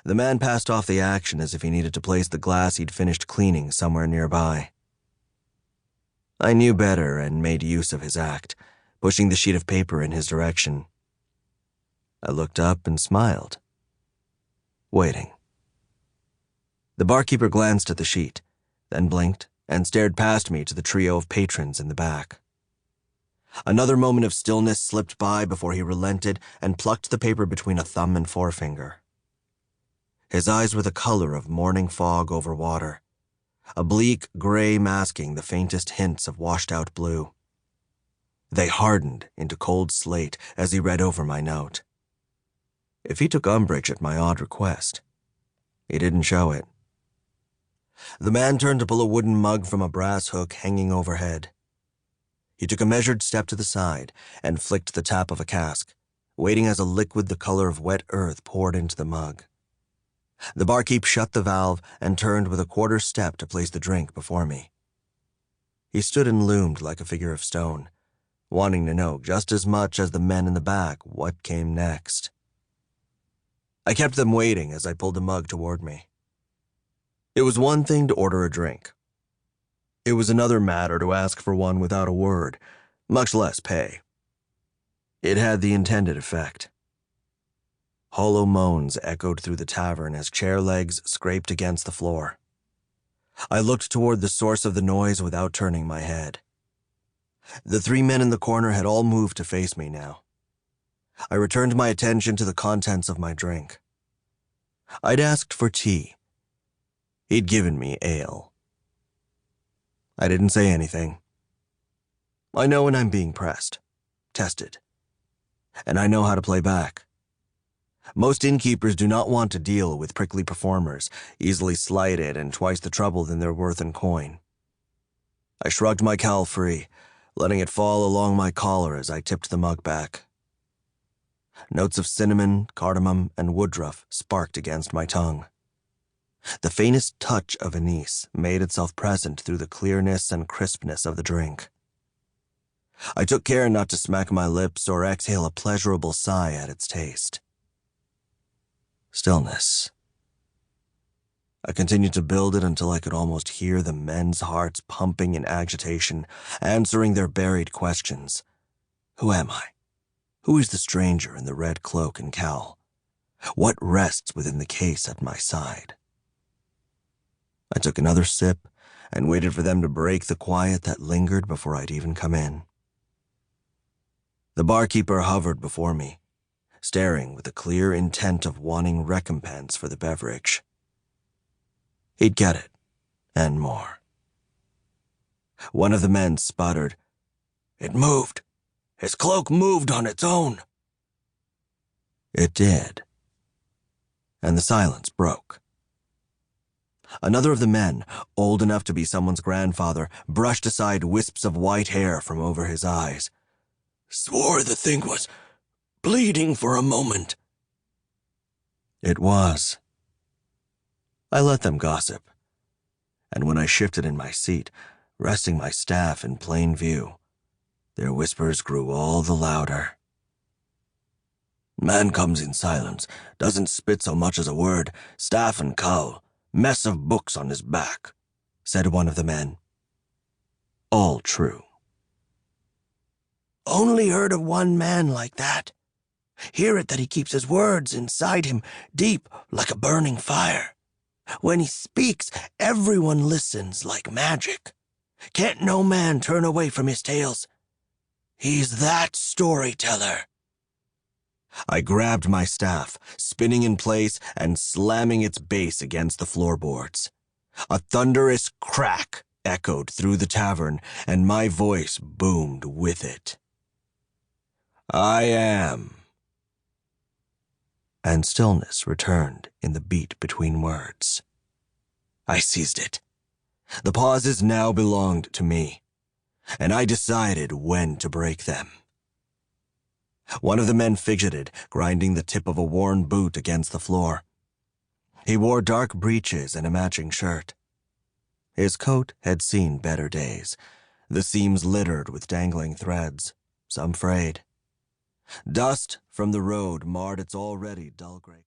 The man passed off the action as if he needed to place the glass he'd finished cleaning somewhere nearby. I knew better and made use of his act, pushing the sheet of paper in his direction. I looked up and smiled, waiting. The barkeeper glanced at the sheet, then blinked and stared past me to the trio of patrons in the back. Another moment of stillness slipped by before he relented and plucked the paper between a thumb and forefinger. His eyes were the color of morning fog over water, a bleak gray masking the faintest hints of washed-out blue. They hardened into cold slate as he read over my note. If he took umbrage at my odd request, he didn't show it. The man turned to pull a wooden mug from a brass hook hanging overhead. He took a measured step to the side and flicked the tap of a cask, waiting as a liquid the color of wet earth poured into the mug. The barkeep shut the valve and turned with a quarter step to place the drink before me. He stood and loomed like a figure of stone, wanting to know just as much as the men in the back what came next. I kept them waiting as I pulled the mug toward me. It was one thing to order a drink. It was another matter to ask for one without a word, much less pay. It had the intended effect. Hollow moans echoed through the tavern as chair legs scraped against the floor. I looked toward the source of the noise without turning my head. The three men in the corner had all moved to face me now. I returned my attention to the contents of my drink. I'd asked for tea. He'd given me ale. I didn't say anything. I know when I'm being pressed, tested, and I know how to play back. Most innkeepers do not want to deal with prickly performers, easily slighted and twice the trouble than they're worth in coin. I shrugged my cowl free, letting it fall along my collar as I tipped the mug back. Notes of cinnamon, cardamom, and woodruff sparked against my tongue. The faintest touch of anise made itself present through the clearness and crispness of the drink. I took care not to smack my lips or exhale a pleasurable sigh at its taste. Stillness. I continued to build it until I could almost hear the men's hearts pumping in agitation, answering their buried questions. Who am I? Who is the stranger in the red cloak and cowl? What rests within the case at my side? I took another sip and waited for them to break the quiet that lingered before I'd even come in. The barkeeper hovered before me, staring with the clear intent of wanting recompense for the beverage. He'd get it, and more. One of the men sputtered, "It moved. His cloak moved on its own." It did, and the silence broke. Another of the men, old enough to be someone's grandfather, brushed aside wisps of white hair from over his eyes. "Swore the thing was bleeding for a moment." It was. I let them gossip, and when I shifted in my seat, resting my staff in plain view, their whispers grew all the louder. "Man comes in silence, doesn't spit so much as a word, staff and cowl, mess of books on his back," said one of the men. All true. "Only heard of one man like that. Hear it that he keeps his words inside him, deep like a burning fire. When he speaks, everyone listens like magic. Can't no man turn away from his tales. He's that storyteller." I grabbed my staff, spinning in place and slamming its base against the floorboards. A thunderous crack echoed through the tavern, and my voice boomed with it. "I am." And stillness returned in the beat between words. I seized it. The pauses now belonged to me, and I decided when to break them. One of the men fidgeted, grinding the tip of a worn boot against the floor. He wore dark breeches and a matching shirt. His coat had seen better days, the seams littered with dangling threads, some frayed. Dust from the road marred its already dull gray